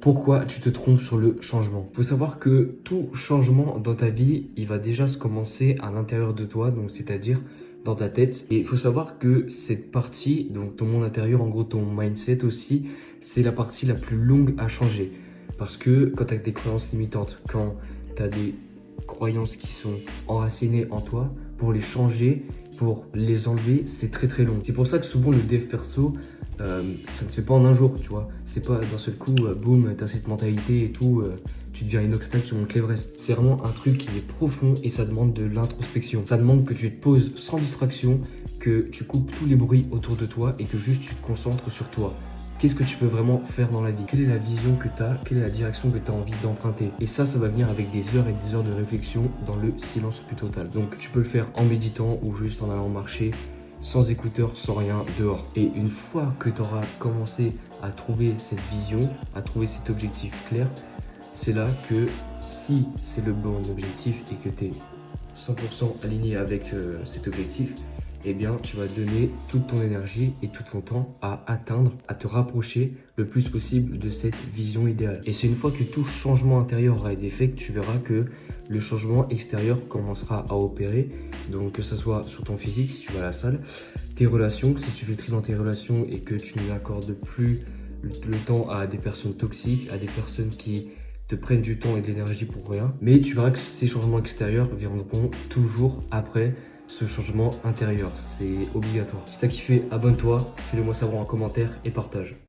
Pourquoi tu te trompes sur le changement? Faut savoir que tout changement dans ta vie, il va déjà se commencer à l'intérieur de toi, donc c'est-à-dire dans ta tête. Et il faut savoir que cette partie, donc ton monde intérieur, en gros ton mindset aussi, c'est la partie la plus longue à changer. Parce que quand tu as des croyances limitantes, quand tu as des croyances qui sont enracinées en toi, pour les changer, pour les enlever, c'est très très long. C'est pour ça que souvent le dev perso, ça ne se fait pas en un jour, tu vois. C'est pas d'un seul coup, boum, t'as cette mentalité et tout, tu deviens Inoxtag, tu montes l'Everest. C'est vraiment un truc qui est profond et ça demande de l'introspection. Ça demande que tu te poses sans distraction, que tu coupes tous les bruits autour de toi et que juste tu te concentres sur toi. Qu'est-ce que tu peux vraiment faire dans la vie? Quelle est la vision que tu as? Quelle est la direction que tu as envie d'emprunter? Et ça va venir avec des heures et des heures de réflexion dans le silence plus total. Donc tu peux le faire en méditant ou juste en allant marcher, sans écouteurs, sans rien, dehors. Et une fois que tu auras commencé à trouver cette vision, à trouver cet objectif clair, c'est là que si c'est le bon objectif et que tu es 100% aligné avec cet objectif, eh bien, tu vas donner toute ton énergie et tout ton temps à atteindre, à te rapprocher le plus possible de cette vision idéale. Et c'est une fois que tout changement intérieur aura été fait que tu verras que le changement extérieur commencera à opérer. Donc, que ce soit sur ton physique, si tu vas à la salle, tes relations, si tu fais le tri dans tes relations et que tu n'accordes plus le temps à des personnes toxiques, à des personnes qui te prennent du temps et de l'énergie pour rien. Mais tu verras que ces changements extérieurs viendront toujours après ce changement intérieur. C'est obligatoire. Si t'as kiffé, abonne-toi, fais-le moi savoir en commentaire et partage.